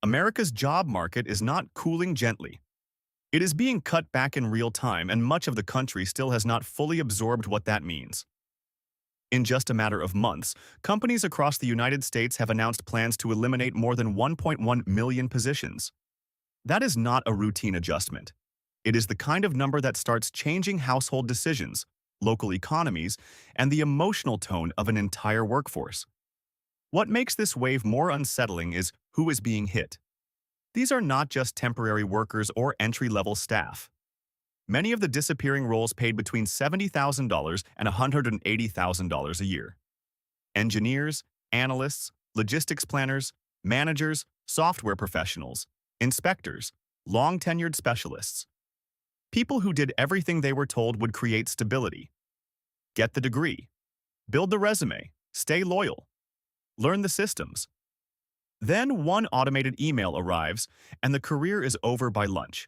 America's job market is not cooling gently. It is being cut back in real time, and much of the country still has not fully absorbed what that means. In just a matter of months, companies across the United States have announced plans to eliminate more than 1.1 million positions. That is not a routine adjustment. It is the kind of number that starts changing household decisions, local economies, and the emotional tone of an entire workforce. What makes this wave more unsettling is who is being hit. These are not just temporary workers or entry-level staff. Many of the disappearing roles paid between $70,000 and $180,000 a year. Engineers, analysts, logistics planners, managers, software professionals, inspectors, long-tenured specialists. People who did everything they were told would create stability. Get the degree. Build the resume. Stay loyal. Learn the systems. Then one automated email arrives, and the career is over by lunch.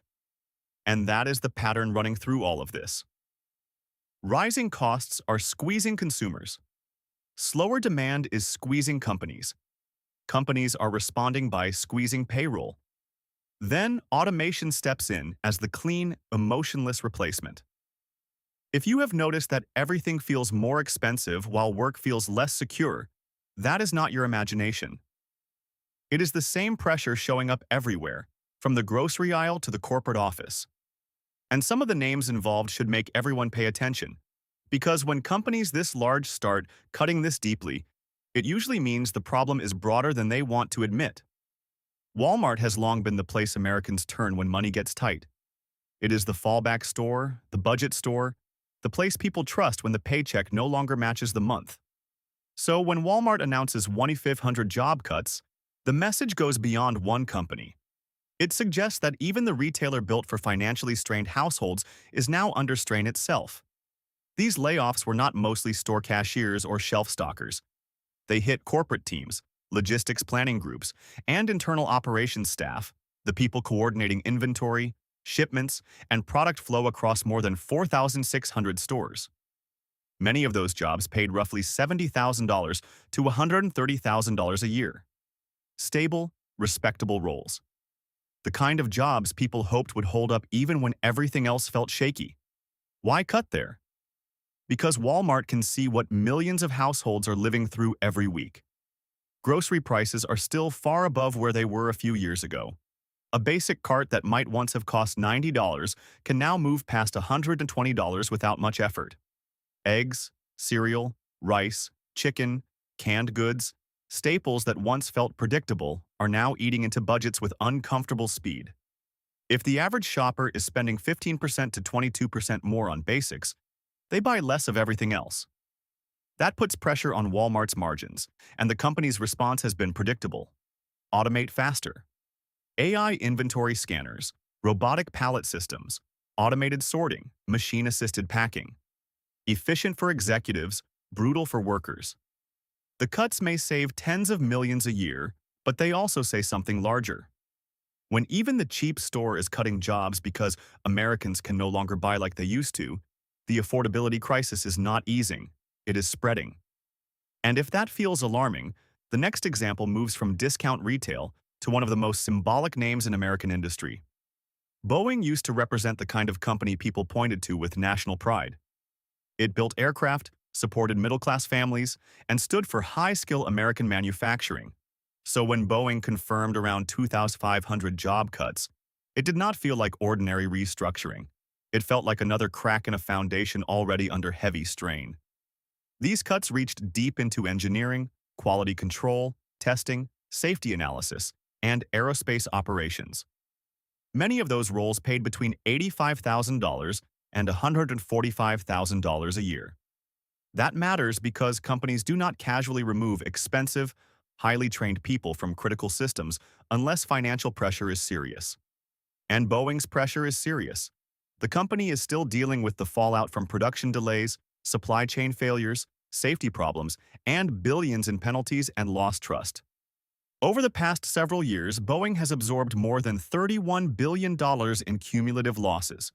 And that is the pattern running through all of this. Rising costs are squeezing consumers. Slower demand is squeezing companies. Companies are responding by squeezing payroll. Then automation steps in as the clean, emotionless replacement. If you have noticed that everything feels more expensive while work feels less secure, that is not your imagination. It is the same pressure showing up everywhere, from the grocery aisle to the corporate office. And some of the names involved should make everyone pay attention, because when companies this large start cutting this deeply, it usually means the problem is broader than they want to admit. Walmart has long been the place Americans turn when money gets tight. It is the fallback store, the budget store, the place people trust when the paycheck no longer matches the month. So when Walmart announces 2,500 job cuts, the message goes beyond one company. It suggests that even the retailer built for financially strained households is now under strain itself. These layoffs were not mostly store cashiers or shelf stockers. They hit corporate teams, logistics planning groups, and internal operations staff, the people coordinating inventory, shipments, and product flow across more than 4,600 stores. Many of those jobs paid roughly $70,000 to $130,000 a year. Stable, respectable roles. The kind of jobs people hoped would hold up even when everything else felt shaky. Why cut there? Because Walmart can see what millions of households are living through every week. Grocery prices are still far above where they were a few years ago. A basic cart that might once have cost $90 can now move past $120 without much effort. Eggs, cereal, rice, chicken, canned goods, staples that once felt predictable are now eating into budgets with uncomfortable speed. If the average shopper is spending 15% to 22% more on basics, they buy less of everything else. That puts pressure on Walmart's margins, and the company's response has been predictable. Automate faster. AI inventory scanners, robotic pallet systems, automated sorting, machine-assisted packing. Efficient for executives, brutal for workers. The cuts may save tens of millions a year, but they also say something larger. When even the cheap store is cutting jobs because Americans can no longer buy like they used to, the affordability crisis is not easing, it is spreading. And if that feels alarming, the next example moves from discount retail to one of the most symbolic names in American industry. Boeing used to represent the kind of company people pointed to with national pride. It built aircraft, supported middle-class families, and stood for high-skill American manufacturing. So when Boeing confirmed around 2,500 job cuts, it did not feel like ordinary restructuring. It felt like another crack in a foundation already under heavy strain. These cuts reached deep into engineering, quality control, testing, safety analysis, and aerospace operations. Many of those roles paid between $85,000 and $145,000 a year. That matters because companies do not casually remove expensive, highly trained people from critical systems unless financial pressure is serious. And Boeing's pressure is serious. The company is still dealing with the fallout from production delays, supply chain failures, safety problems, and billions in penalties and lost trust. Over the past several years, Boeing has absorbed more than $31 billion in cumulative losses.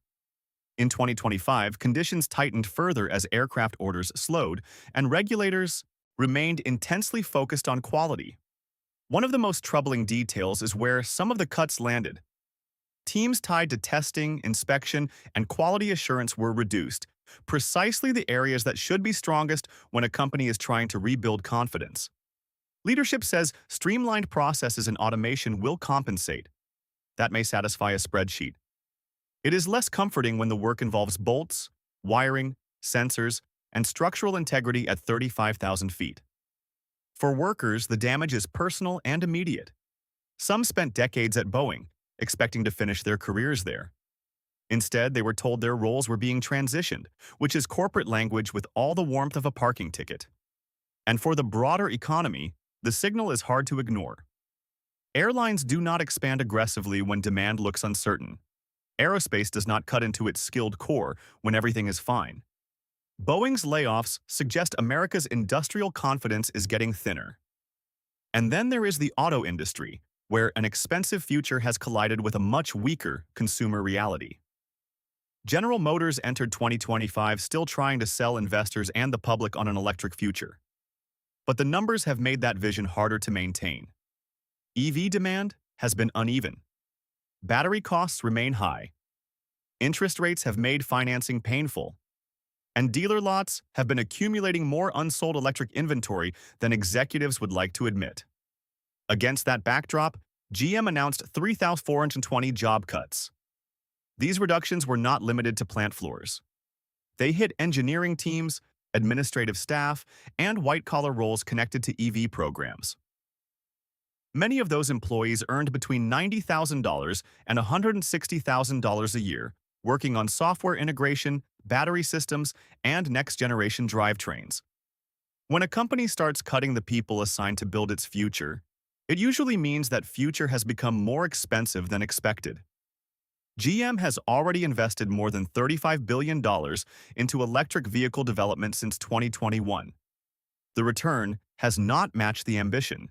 In 2025, conditions tightened further as aircraft orders slowed, and regulators remained intensely focused on quality. One of the most troubling details is where some of the cuts landed. Teams tied to testing, inspection, and quality assurance were reduced, precisely the areas that should be strongest when a company is trying to rebuild confidence. Leadership says streamlined processes and automation will compensate. That may satisfy a spreadsheet. It is less comforting when the work involves bolts, wiring, sensors, and structural integrity at 35,000 feet. For workers, the damage is personal and immediate. Some spent decades at Boeing, expecting to finish their careers there. Instead, they were told their roles were being transitioned, which is corporate language with all the warmth of a parking ticket. And for the broader economy, the signal is hard to ignore. Airlines do not expand aggressively when demand looks uncertain. Aerospace does not cut into its skilled core when everything is fine. Boeing's layoffs suggest America's industrial confidence is getting thinner. And then there is the auto industry, where an expensive future has collided with a much weaker consumer reality. General Motors entered 2025 still trying to sell investors and the public on an electric future. But the numbers have made that vision harder to maintain. EV demand has been uneven. Battery costs remain high. Interest rates have made financing painful. And dealer lots have been accumulating more unsold electric inventory than executives would like to admit. Against that backdrop, GM announced 3,420 job cuts. These reductions were not limited to plant floors. They hit engineering teams, administrative staff, and white-collar roles connected to EV programs. Many of those employees earned between $90,000 and $160,000 a year, working on software integration, battery systems, and next-generation drivetrains. When a company starts cutting the people assigned to build its future, it usually means that future has become more expensive than expected. GM has already invested more than $35 billion into electric vehicle development since 2021. The return has not matched the ambition.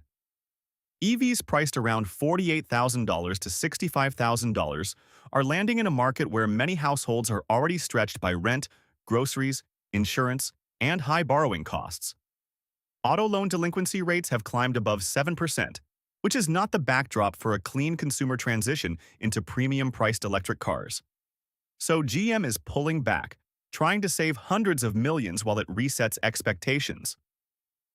EVs priced around $48,000 to $65,000 are landing in a market where many households are already stretched by rent, groceries, insurance, and high borrowing costs. Auto loan delinquency rates have climbed above 7%, which is not the backdrop for a clean consumer transition into premium-priced electric cars. So GM is pulling back, trying to save hundreds of millions while it resets expectations.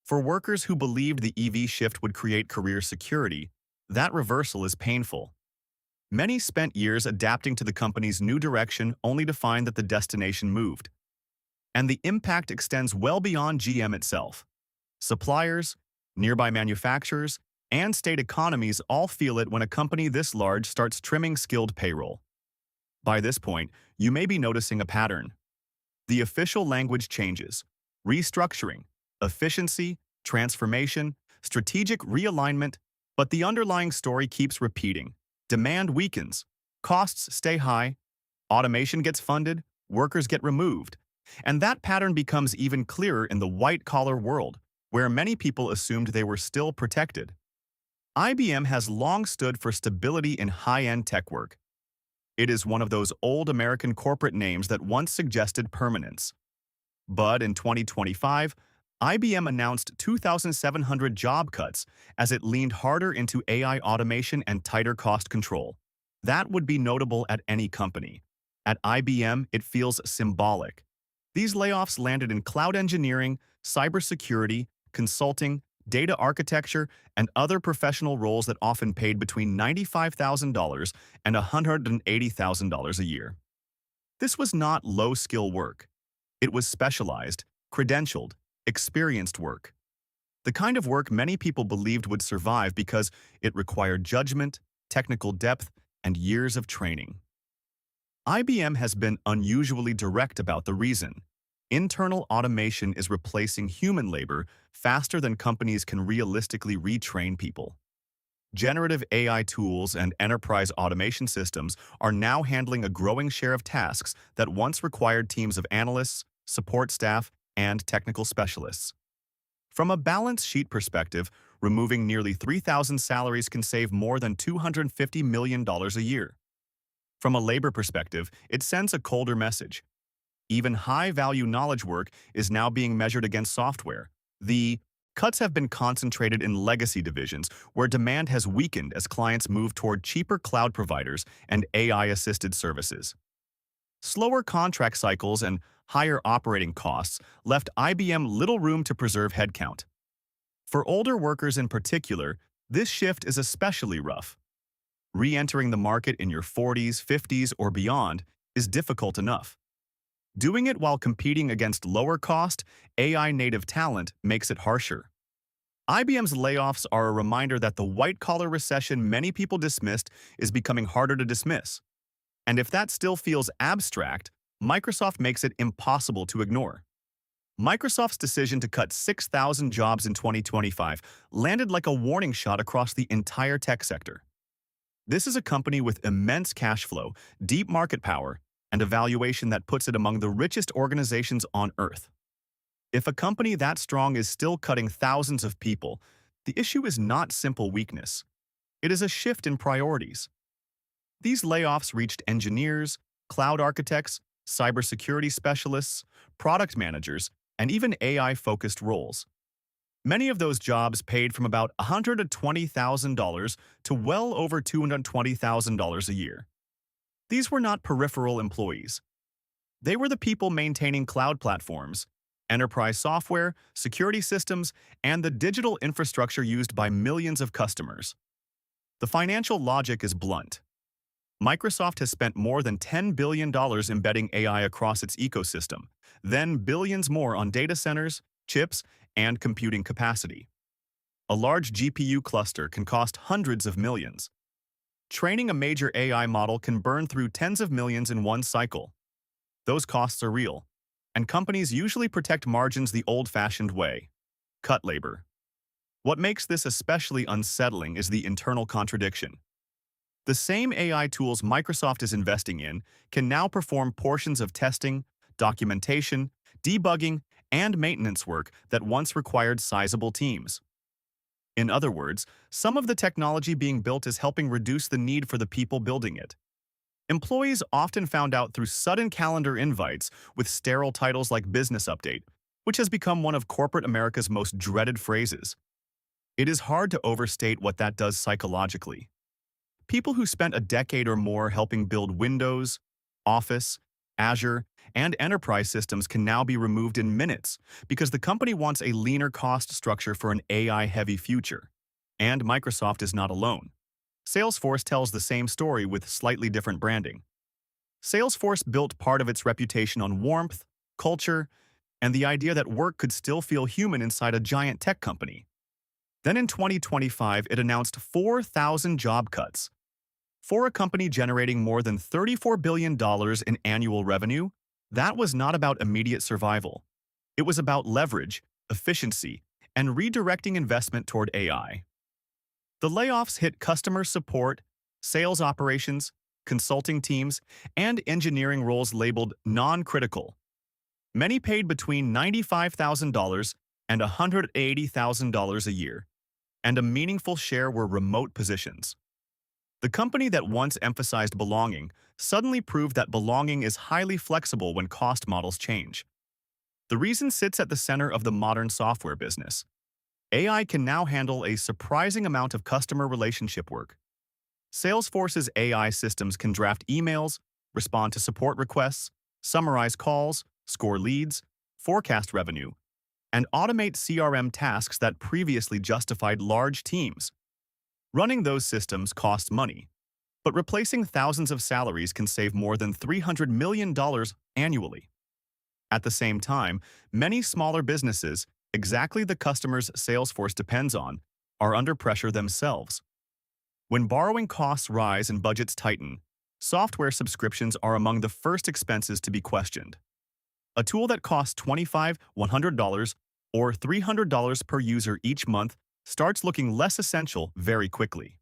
For workers who believed the EV shift would create career security, that reversal is painful. Many spent years adapting to the company's new direction only to find that the destination moved. And the impact extends well beyond GM itself. Suppliers, nearby manufacturers, and state economies all feel it when a company this large starts trimming skilled payroll. By this point, you may be noticing a pattern. The official language changes: restructuring, efficiency, transformation, strategic realignment, but the underlying story keeps repeating. Demand weakens, costs stay high, automation gets funded, workers get removed. And that pattern becomes even clearer in the white-collar world, where many people assumed they were still protected. IBM has long stood for stability in high-end tech work. It is one of those old American corporate names that once suggested permanence. But in 2025, IBM announced 2,700 job cuts as it leaned harder into AI automation and tighter cost control. That would be notable at any company. At IBM, it feels symbolic. These layoffs landed in cloud engineering, cybersecurity, consulting, data architecture, and other professional roles that often paid between $95,000 and $180,000 a year. This was not low-skill work. It was specialized, credentialed, experienced work. The kind of work many people believed would survive because it required judgment, technical depth, and years of training. IBM has been unusually direct about the reason. Internal automation is replacing human labor faster than companies can realistically retrain people. Generative AI tools and enterprise automation systems are now handling a growing share of tasks that once required teams of analysts, support staff, and technical specialists. From a balance sheet perspective, removing nearly 3,000 salaries can save more than $250 million a year. From a labor perspective, it sends a colder message. Even high-value knowledge work is now being measured against software. The Cuts have been concentrated in legacy divisions where demand has weakened as clients move toward cheaper cloud providers and AI-assisted services. Slower contract cycles and higher operating costs left IBM little room to preserve headcount. For older workers in particular, this shift is especially rough. Re-entering the market in your 40s, 50s, or beyond is difficult enough. Doing it while competing against lower-cost, AI-native talent makes it harsher. IBM's layoffs are a reminder that the white-collar recession many people dismissed is becoming harder to dismiss. And if that still feels abstract, Microsoft makes it impossible to ignore. Microsoft's decision to cut 6,000 jobs in 2025 landed like a warning shot across the entire tech sector. This is a company with immense cash flow, deep market power, and a valuation that puts it among the richest organizations on Earth. If a company that strong is still cutting thousands of people, the issue is not simple weakness. It is a shift in priorities. These layoffs reached engineers, cloud architects, cybersecurity specialists, product managers, and even AI-focused roles. Many of those jobs paid from about $120,000 to well over $220,000 a year. These were not peripheral employees. They were the people maintaining cloud platforms, enterprise software, security systems, and the digital infrastructure used by millions of customers. The financial logic is blunt. Microsoft has spent more than $10 billion embedding AI across its ecosystem, then billions more on data centers, chips, and computing capacity. A large GPU cluster can cost hundreds of millions. Training a major AI model can burn through tens of millions in one cycle. Those costs are real, and companies usually protect margins the old-fashioned way: cut labor. What makes this especially unsettling is the internal contradiction. The same AI tools Microsoft is investing in can now perform portions of testing, documentation, debugging, and maintenance work that once required sizable teams. In other words, some of the technology being built is helping reduce the need for the people building it. Employees often found out through sudden calendar invites with sterile titles like Business Update, which has become one of corporate America's most dreaded phrases. It is hard to overstate what that does psychologically. People who spent a decade or more helping build Windows, Office, Azure, and enterprise systems can now be removed in minutes because the company wants a leaner cost structure for an AI-heavy future. And Microsoft is not alone. Salesforce tells the same story with slightly different branding. Salesforce built part of its reputation on warmth, culture, and the idea that work could still feel human inside a giant tech company. Then in 2025, it announced 4,000 job cuts. For a company generating more than $34 billion in annual revenue, that was not about immediate survival. It was about leverage, efficiency, and redirecting investment toward AI. The layoffs hit customer support, sales operations, consulting teams, and engineering roles labeled non-critical. Many paid between $95,000 and $180,000 a year, and a meaningful share were remote positions. The company that once emphasized belonging suddenly proved that belonging is highly flexible when cost models change. The reason sits at the center of the modern software business. AI can now handle a surprising amount of customer relationship work. Salesforce's AI systems can draft emails, respond to support requests, summarize calls, score leads, forecast revenue, and automate CRM tasks that previously justified large teams. Running those systems costs money, but replacing thousands of salaries can save more than $300 million annually. At the same time, many smaller businesses, exactly the customers Salesforce depends on, are under pressure themselves. When borrowing costs rise and budgets tighten, software subscriptions are among the first expenses to be questioned. A tool that costs $25, $100, or $300 per user each month starts looking less essential very quickly.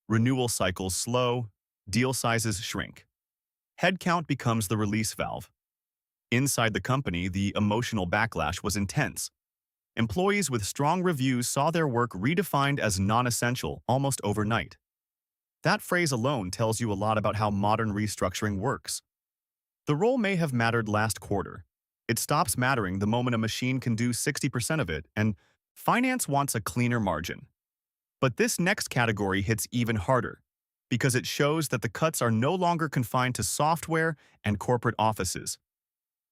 Renewal cycles slow, deal sizes shrink. Headcount becomes the release valve. Inside the company, the emotional backlash was intense. Employees with strong reviews saw their work redefined as non-essential almost overnight. That phrase alone tells you a lot about how modern restructuring works. The role may have mattered last quarter. It stops mattering the moment a machine can do 60% of it, and Finance wants a cleaner margin. But this next category hits even harder because it shows that the cuts are no longer confined to software and corporate offices.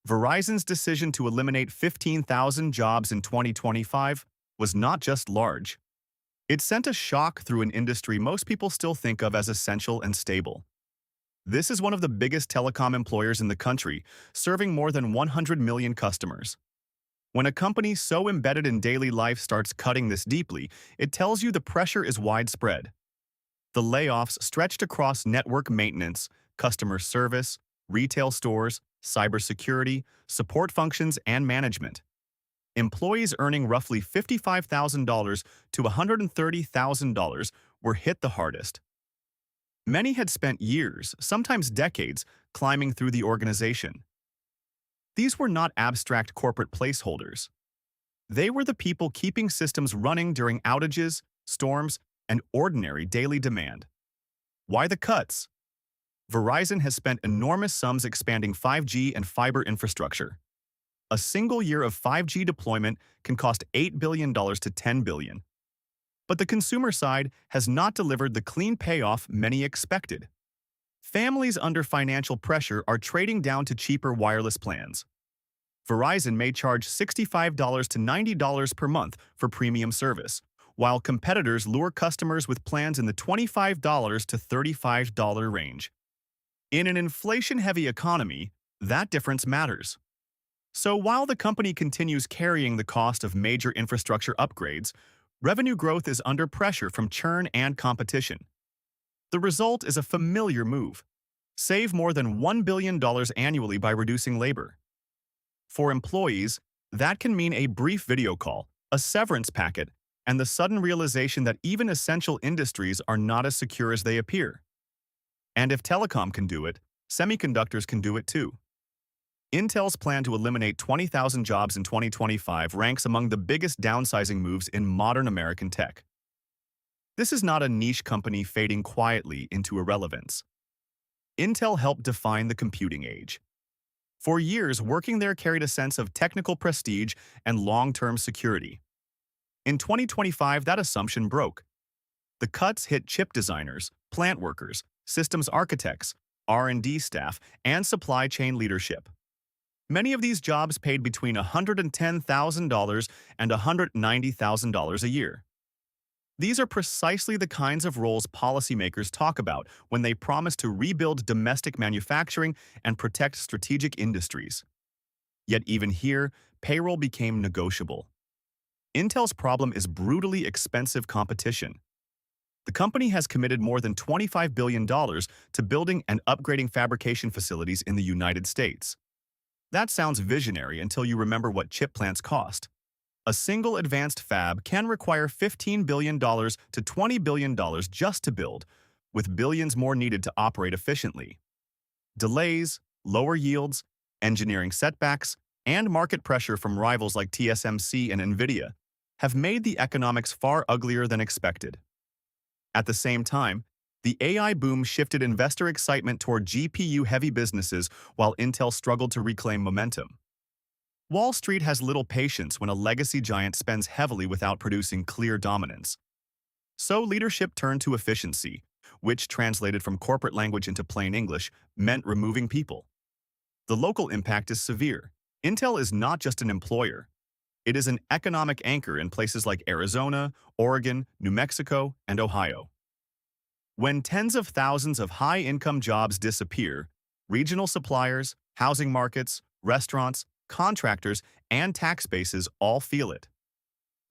Verizon's decision to eliminate 15,000 jobs in 2025 was not just large. It sent a shock through an industry most people still think of as essential and stable. This is one of the biggest telecom employers in the country, serving more than 100 million customers. When a company so embedded in daily life starts cutting this deeply, it tells you the pressure is widespread. The layoffs stretched across network maintenance, customer service, retail stores, cybersecurity, support functions, and management. Employees earning roughly $55,000 to $130,000 were hit the hardest. Many had spent years, sometimes decades, climbing through the organization. These were not abstract corporate placeholders. They were the people keeping systems running during outages, storms, and ordinary daily demand. Why the cuts? Verizon has spent enormous sums expanding 5G and fiber infrastructure. A single year of 5G deployment can cost $8 billion to $10 billion. But the consumer side has not delivered the clean payoff many expected. Families under financial pressure are trading down to cheaper wireless plans. Verizon may charge $65 to $90 per month for premium service, while competitors lure customers with plans in the $25 to $35 range. In an inflation-heavy economy, that difference matters. So while the company continues carrying the cost of major infrastructure upgrades, revenue growth is under pressure from churn and competition. The result is a familiar move. Save more than $1 billion annually by reducing labor. For employees, that can mean a brief video call, a severance packet, and the sudden realization that even essential industries are not as secure as they appear. And if telecom can do it, semiconductors can do it too. Intel's plan to eliminate 20,000 jobs in 2025 ranks among the biggest downsizing moves in modern American tech. This is not a niche company fading quietly into irrelevance. Intel helped define the computing age. For years, working there carried a sense of technical prestige and long-term security. In 2025, that assumption broke. The cuts hit chip designers, plant workers, systems architects, R&D staff, and supply chain leadership. Many of these jobs paid between $110,000 and $190,000 a year. These are precisely the kinds of roles policymakers talk about when they promise to rebuild domestic manufacturing and protect strategic industries. Yet even here, payroll became negotiable. Intel's problem is brutally expensive competition. The company has committed more than $25 billion to building and upgrading fabrication facilities in the United States. That sounds visionary until you remember what chip plants cost. A single advanced fab can require $15 billion to $20 billion just to build, with billions more needed to operate efficiently. Delays, lower yields, engineering setbacks, and market pressure from rivals like TSMC and NVIDIA have made the economics far uglier than expected. At the same time, the AI boom shifted investor excitement toward GPU-heavy businesses while Intel struggled to reclaim momentum. Wall Street has little patience when a legacy giant spends heavily without producing clear dominance. So leadership turned to efficiency, which, translated from corporate language into plain English, meant removing people. The local impact is severe. Intel is not just an employer. It is an economic anchor in places like Arizona, Oregon, New Mexico, and Ohio. When tens of thousands of high-income jobs disappear, regional suppliers, housing markets, restaurants, contractors, and tax bases all feel it.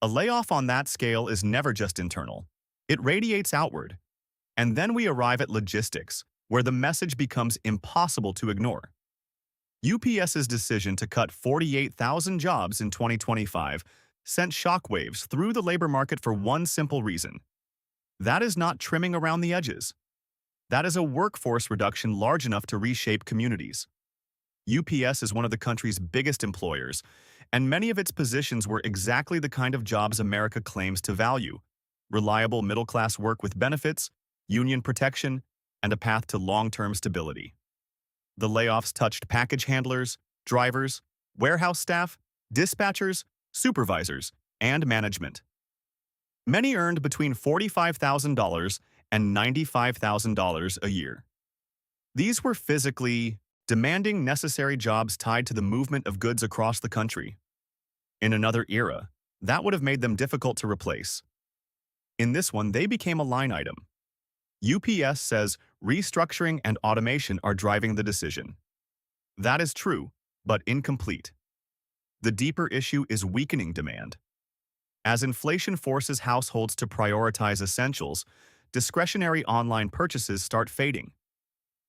A layoff on that scale is never just internal. It radiates outward. And then we arrive at logistics, where the message becomes impossible to ignore. UPS's decision to cut 48,000 jobs in 2025 sent shockwaves through the labor market for one simple reason. That is not trimming around the edges. That is a workforce reduction large enough to reshape communities. UPS is one of the country's biggest employers, and many of its positions were exactly the kind of jobs America claims to value: reliable middle-class work with benefits, union protection, and a path to long-term stability. The layoffs touched package handlers, drivers, warehouse staff, dispatchers, supervisors, and management. Many earned between $45,000 and $95,000 a year. These were physically demanding necessary jobs tied to the movement of goods across the country. In another era, that would have made them difficult to replace. In this one, they became a line item. UPS says restructuring and automation are driving the decision. That is true, but incomplete. The deeper issue is weakening demand. As inflation forces households to prioritize essentials, discretionary online purchases start fading.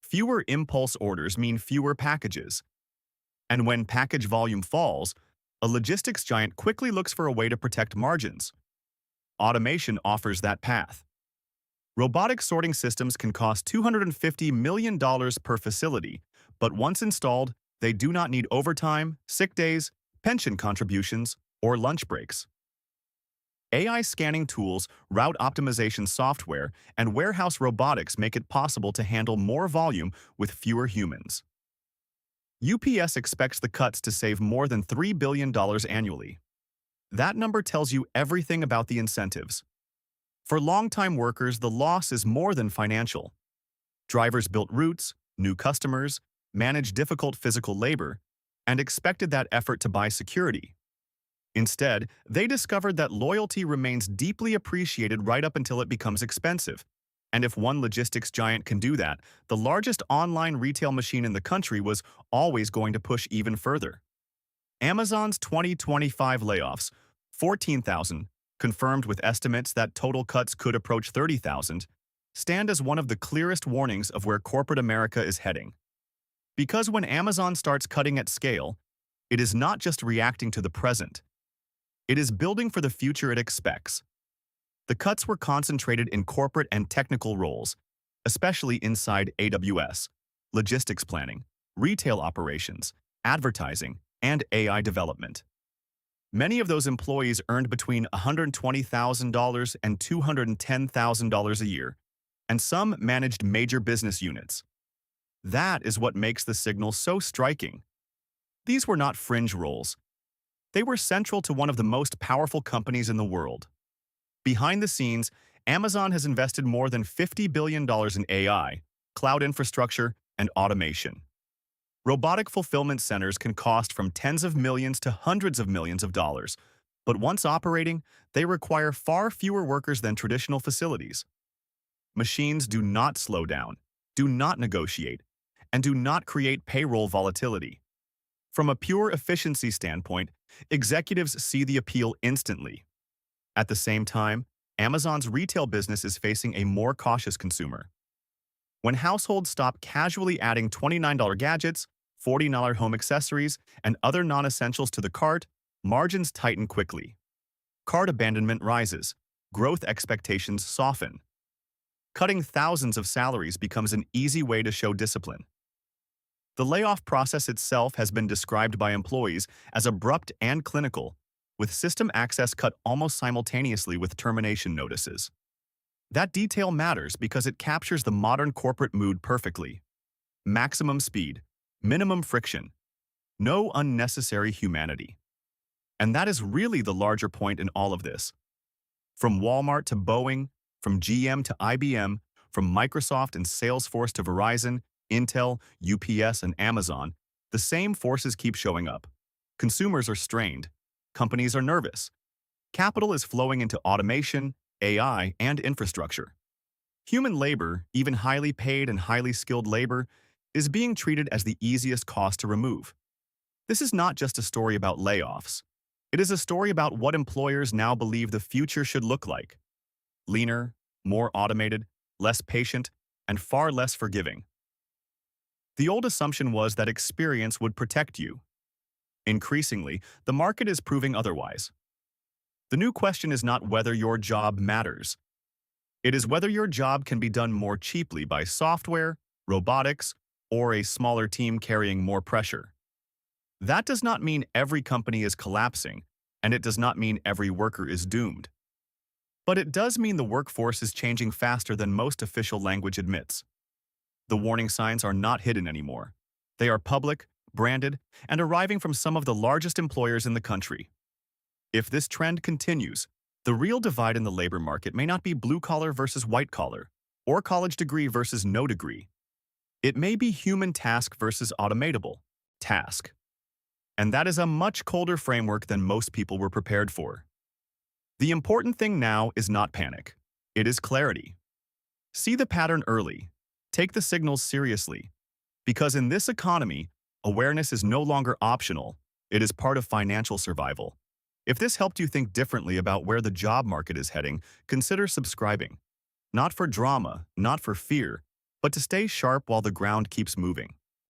Fewer impulse orders mean fewer packages. And when package volume falls, a logistics giant quickly looks for a way to protect margins. Automation offers that path. Robotic sorting systems can cost $250 million per facility, but once installed, they do not need overtime, sick days, pension contributions, or lunch breaks. AI scanning tools, route optimization software, and warehouse robotics make it possible to handle more volume with fewer humans. UPS expects the cuts to save more than $3 billion annually. That number tells you everything about the incentives. For long-time workers, the loss is more than financial. Drivers built routes, knew customers, managed difficult physical labor, and expected that effort to buy security. Instead, they discovered that loyalty remains deeply appreciated right up until it becomes expensive. And if one logistics giant can do that, the largest online retail machine in the country was always going to push even further. Amazon's 2025 layoffs, 14,000, confirmed with estimates that total cuts could approach 30,000, stand as one of the clearest warnings of where corporate America is heading. Because when Amazon starts cutting at scale, it is not just reacting to the present. It is building for the future it expects. The cuts were concentrated in corporate and technical roles, especially inside AWS, logistics planning, retail operations, advertising, and AI development. Many of those employees earned between $120,000 and $210,000 a year, and some managed major business units. That is what makes the signal so striking. These were not fringe roles. They were central to one of the most powerful companies in the world. Behind the scenes, Amazon has invested more than $50 billion in AI, cloud infrastructure, and automation. Robotic fulfillment centers can cost from tens of millions to hundreds of millions of dollars, but once operating, they require far fewer workers than traditional facilities. Machines do not slow down, do not negotiate, and do not create payroll volatility. From a pure efficiency standpoint, executives see the appeal instantly. At the same time, Amazon's retail business is facing a more cautious consumer. When households stop casually adding $29 gadgets, $40 home accessories, and other non-essentials to the cart, margins tighten quickly. Cart abandonment rises. Growth expectations soften. Cutting thousands of salaries becomes an easy way to show discipline. The layoff process itself has been described by employees as abrupt and clinical, with system access cut almost simultaneously with termination notices. That detail matters because it captures the modern corporate mood perfectly. Maximum speed, minimum friction, no unnecessary humanity. And that is really the larger point in all of this. From Walmart to Boeing, from GM to IBM, from Microsoft and Salesforce to Verizon, Intel, UPS, and Amazon, the same forces keep showing up. Consumers are strained. Companies are nervous. Capital is flowing into automation, AI, and infrastructure. Human labor, even highly paid and highly skilled labor, is being treated as the easiest cost to remove. This is not just a story about layoffs. It is a story about what employers now believe the future should look like. Leaner, more automated, less patient, and far less forgiving. The old assumption was that experience would protect you. Increasingly, the market is proving otherwise. The new question is not whether your job matters. It is whether your job can be done more cheaply by software, robotics, or a smaller team carrying more pressure. That does not mean every company is collapsing, and it does not mean every worker is doomed. But it does mean the workforce is changing faster than most official language admits. The warning signs are not hidden anymore. They are public, branded, and arriving from some of the largest employers in the country. If this trend continues, the real divide in the labor market may not be blue-collar versus white-collar, or college degree versus no degree. It may be human task versus automatable task. And that is a much colder framework than most people were prepared for. The important thing now is not panic. It is clarity. See the pattern early. Take the signals seriously. Because in this economy, awareness is no longer optional. It is part of financial survival. If this helped you think differently about where the job market is heading, consider subscribing. Not for drama, not for fear, but to stay sharp while the ground keeps moving.